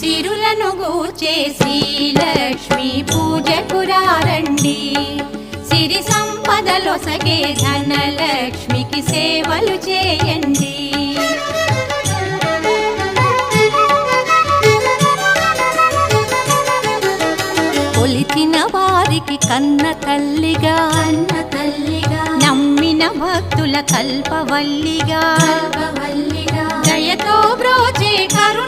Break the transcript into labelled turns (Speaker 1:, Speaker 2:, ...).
Speaker 1: సిరులను గూర్చే శ్రీలక్ష్మి పూజకు రండి, సిరి సంపదలొసగే ధనలక్ష్మికి సేవలు చేయండి. కొలిచిన వారికి కన్న తల్లిగా నమ్మిన భక్తుల కల్పవల్లిగా దయతో బ్రోచే కరు